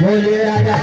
बोलिए राजा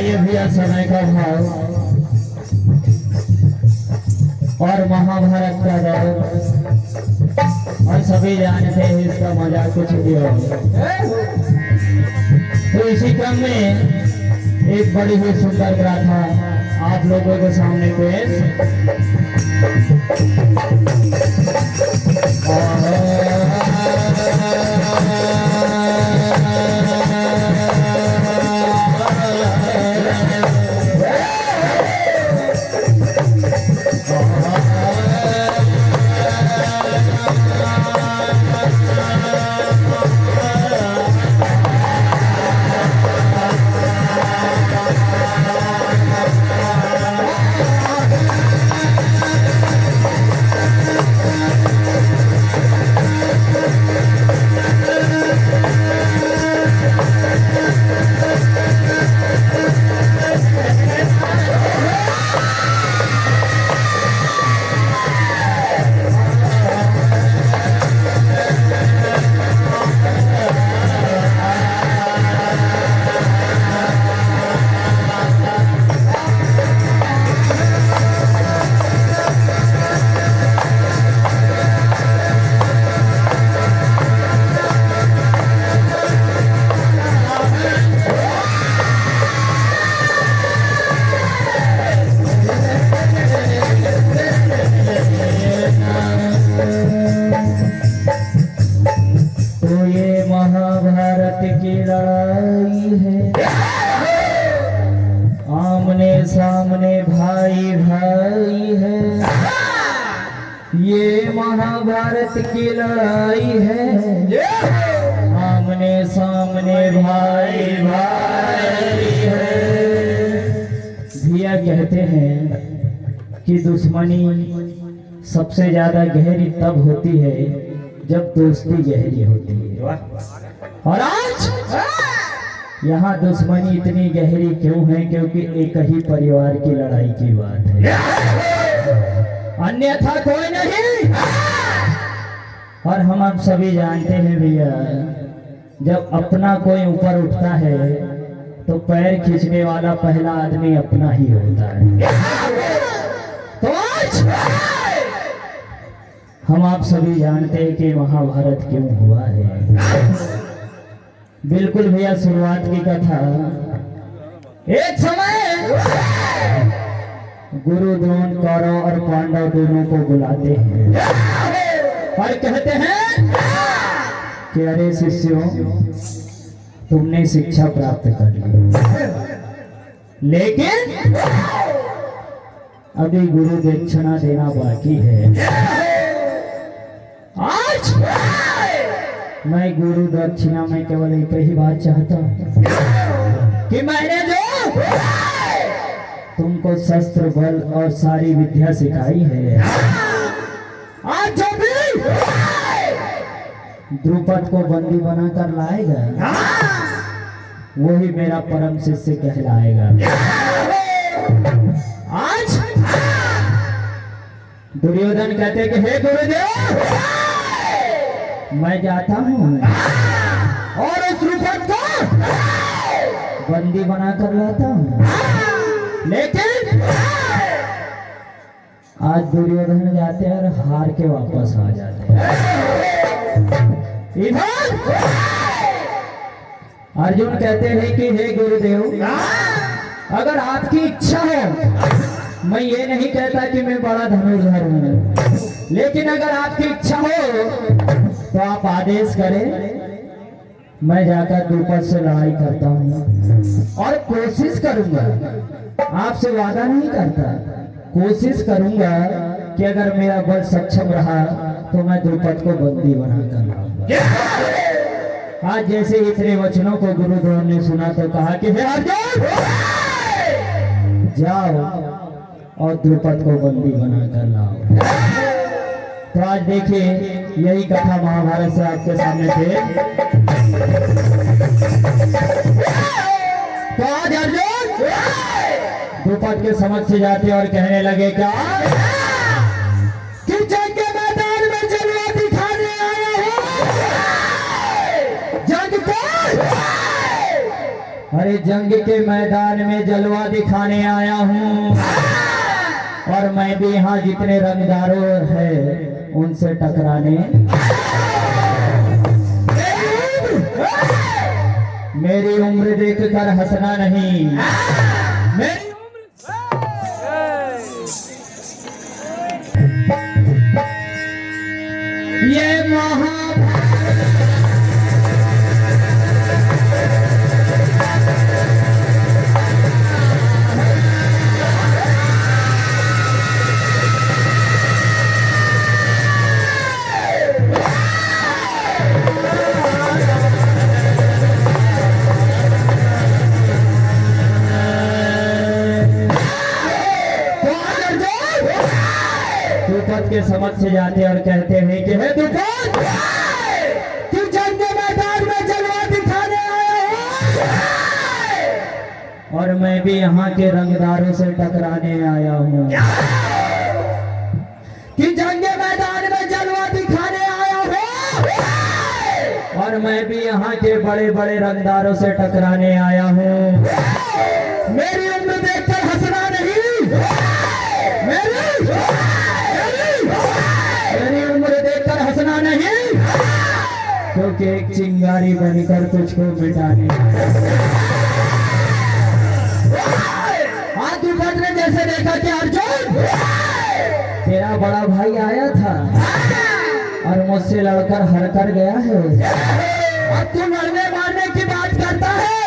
ये भैया समय का भाव और महाभारत का दौर और सभी जानते हैं इसका मजा कुछ भी हो। तो इसी क्रम में एक बड़ी ही सुंदर गाथा आप लोगों के सामने पेश सामने भाई भाई है, ये महाभारत की लड़ाई है। आमने सामने भाई भाई है। भैया कहते हैं कि दुश्मनी सबसे ज्यादा गहरी तब होती है जब दोस्ती गहरी होती है। और आज यहाँ दुश्मनी इतनी गहरी क्यों है? क्योंकि एक ही परिवार की लड़ाई की बात है, अन्यथा कोई नहीं। और हम आप सभी जानते हैं भैया, जब अपना कोई ऊपर उठता है तो पैर खींचने वाला पहला आदमी अपना ही होता है। तो आज हम आप सभी जानते हैं कि महाभारत क्यों हुआ है। बिल्कुल भैया, शुरुआत की कथा। एक समय गुरु द्रोण कौरव और पांडव दोनों को बुलाते हैं और कहते हैं कि अरे शिष्यों, तुमने शिक्षा प्राप्त कर ली, लेकिन अभी गुरु दक्षिणा देना बाकी है। आज मैं गुरु दक्षिणा में केवल एक ही बात चाहता हूँ कि मैंने जो तुमको शस्त्र बल और सारी विद्या सिखाई है, आज जो भी द्रुपद को बंदी बनाकर लाएगा वही मेरा परम शिष्य कहलाएगा। आज दुर्योधन कहते कि हे गुरुदेव, मैं जाता हूँ और उस द्रुपद को बंदी बनाकर लाता हूँ, लेकिन आज दुर्योधन जाते हैं और हार के वापस आ जाते हैं। इधर अर्जुन कहते हैं कि हे गुरुदेव, अगर आपकी इच्छा हो, मैं ये नहीं कहता कि मैं बड़ा धनुर्धर हूँ, लेकिन अगर आपकी इच्छा हो तो आप आदेश करें, मैं जाकर द्रुपद से लड़ाई करता हूँ और कोशिश करूंगा, आपसे वादा नहीं करता, कोशिश करूंगा कि अगर मेरा बल सक्षम रहा तो मैं द्रुपद को बंदी बनाकर लाऊंगा। आज जैसे इतने वचनों को गुरु द्रोण ने सुना तो कहा कि हे अर्जुन, जाओ और द्रुपद को बंदी बनाकर लाओ। तो आज देखिए, यही कथा महाभारत से आपके सामने थे। तो आज अर्जुन द्रुपद के समक्ष जाते और कहने लगे क्या कि जंग के मैदान में जलवा दिखाने आया हूं। जंग को, अरे जंग के मैदान में जलवा दिखाने आया हूं और मैं भी यहाँ जितने रंगदारों हैं उनसे टकराने। मेरी उम्र देखकर हंसना नहीं, मेरी ये द्रुपद के समक्ष जाते और कहते हैं कि हे द्रुपद, तू जंग के मैदान में जलवा दिखाने आया हो और मैं भी यहाँ के रंगदारों से टकराने आया हूँ। कि जंग के मैदान में जलवा दिखाने आया हो और मैं भी यहाँ के बड़े बड़े रंगदारों से टकराने आया हूँ। मेरी उम्र देखकर हंसना नहीं, मेरी उम्र देखकर हंसना नहीं, क्योंकि एक चिंगारी बनकर तुझको मिटाने। आज द्रुपद ने जैसे देखा कि अर्जुन, तेरा बड़ा भाई आया था और मुझसे लड़कर हार कर गया है, अब तू लड़ने मारने की बात करता है।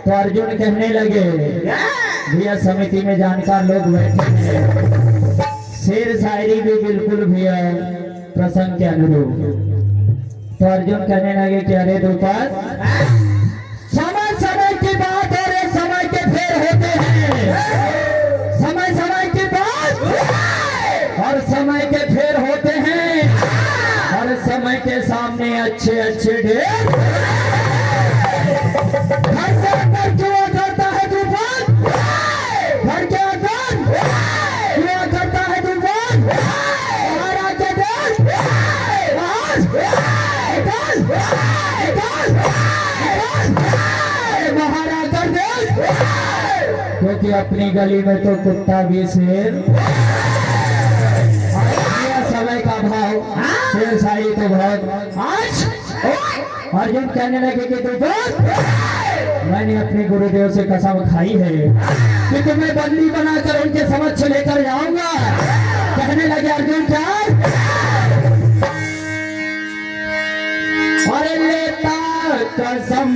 तो अर्जुन कहने लगे, भैया समिति में जानकार लोग बैठे हैं, शेर शायरी भी बिल्कुल भैया प्रसंग के अनुरूप। तो अर्जुन कहने लगे कि अरे द्रुपद, समय समय की बात और समय के फेर होते हैं, समय समय की बात और समय के फेर होते हैं, और समय के सामने अच्छे अच्छे ढेर। घर के अंदर क्यों करता है द्रुपद, घर के अंदर क्यों करता है द्रुपद, बाहर आके देख, बाहर आकर देख, क्योंकि अपनी गली में तो कुत्ता भी शेर। समय का भाव, शेर शाही तो बहुत। आज अर्जुन कहने लगे कि द्रुपद, मैंने अपने गुरुदेव से कसम खाई है कि तुम्हें बंदी बनाकर उनके समक्ष लेकर जाऊंगा। कहने लगे अर्जुन क्या? अरे लेता कसम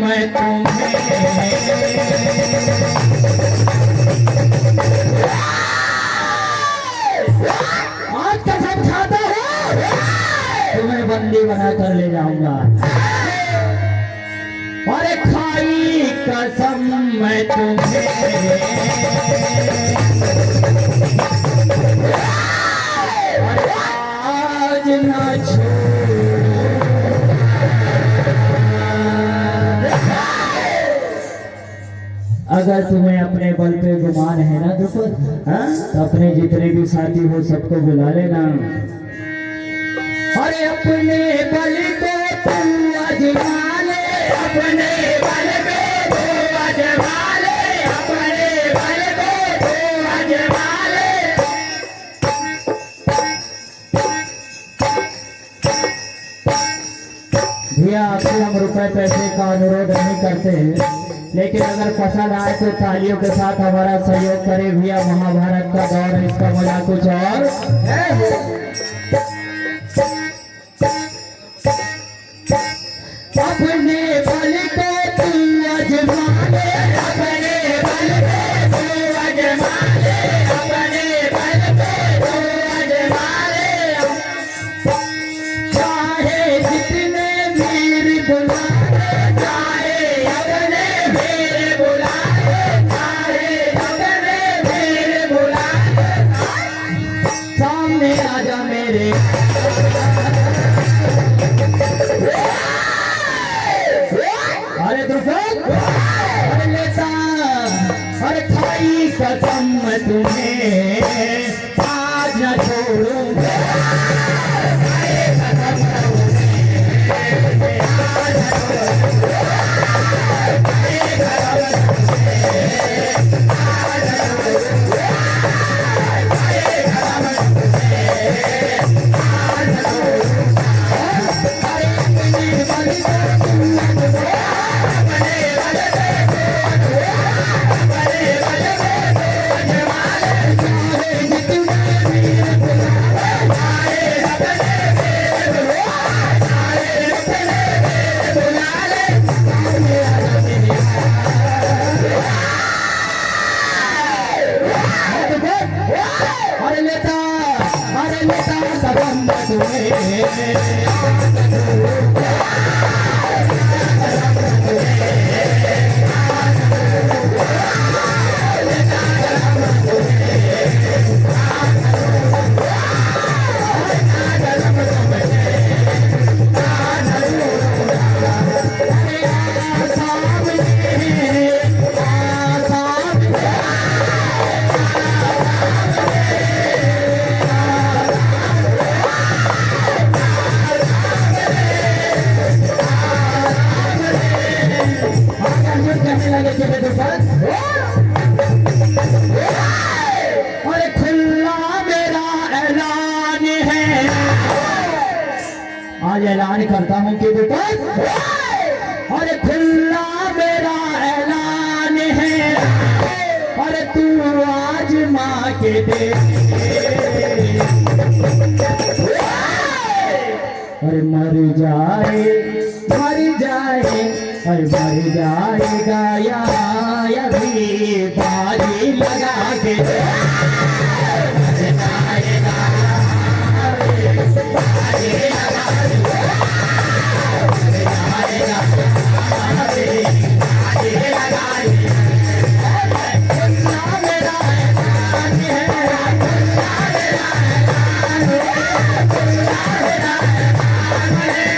मैं तुम्हें, आज कसम खाता हूँ तुम्हें बंदी बनाकर ले जाऊंगा। अरे खाई कसम मैं तुम्हें, आज न अगर तुम्हें अपने बल पे गुमान है ना द्रुपद, तो अपने जितने भी साथी हो सबको बुला लेना। अरे अपने बल को तुम आजमा ले, अपने बल पे तू आजमा ले, अपने बल पे तू आजमा ले। भैया आपसे हम रुपए पैसे का अनुरोध नहीं करते हैं, लेकिन अगर पसंद आए तो तालियों के साथ हमारा सहयोग करे। भैया महाभारत का दौर है, इसका मजा कुछ और है। अपने बल को तू आजमा ले, अपने बल पे तू आजमा ले, अपने बल पे तू आजमा ले। चाहे जितने वीर बुला ले, चाहे अपने वीर बुला ले, चाहे अपने वीर बुला ले, सामने आजा मेरे। अरे द्रुपद, अरे लेता, अरे खाई कसम तुम्हें आज न छोड़ूंगा। अरे लेता कसम अरे खुला मेरा ऐलान है, आज ऐलान करता हूँ कि द्रुपद, अरे खुला मेरा ऐलान है। अरे तू आज माँ के दे, अरे मर जाए, अरे मर जाएगा या भी बाजी लगा के, मर जाएगा बाजी लगा के, मर जाएगा बाजी लगा के। खुला मेरा ऐलान है, खुला मेरा ऐलान है, खुला मेरा ऐलान है,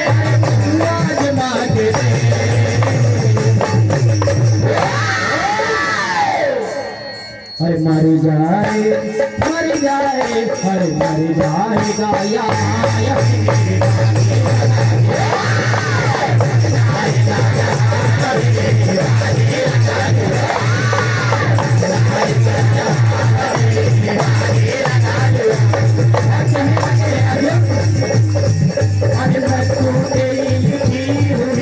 तू आज माँ के दे। अरे मर जाए, अरे मर जाएगा या आज मैं तू तेरी लिखी हूँ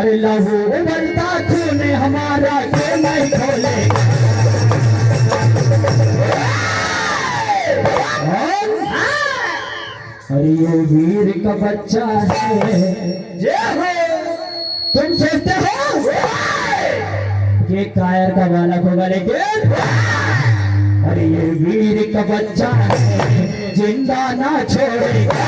अरे लहू उबलता खून हमारा के नहीं खोलेगा। अरे ये वीर का बच्चा है, तुम सोचते हो ये कायर का बालक होगा, लेकिन अरे ये वीर का बच्चा है, जिंदा ना छोड़ेगा।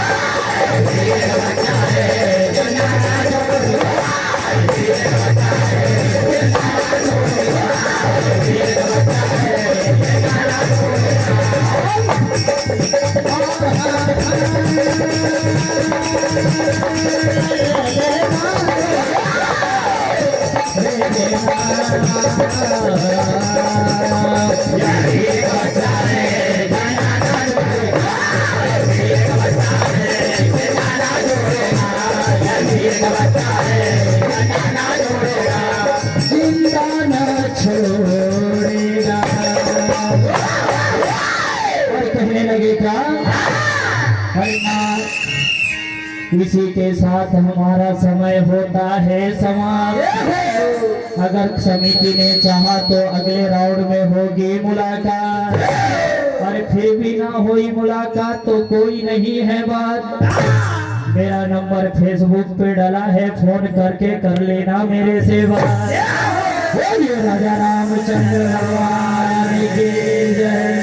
जिंदा ना छोड़ेगा। और कहने लगे क्या, इसी के साथ हमारा समय होता है समाप्त। अगर समिति ने चाहा तो अगले राउंड में होगी मुलाकात, और फिर भी ना हुई मुलाकात तो कोई नहीं है बात। मेरा नंबर फेसबुक पे डाला है, फोन करके कर लेना मेरे से बात। राजा रामचंद्र भगवान की जय।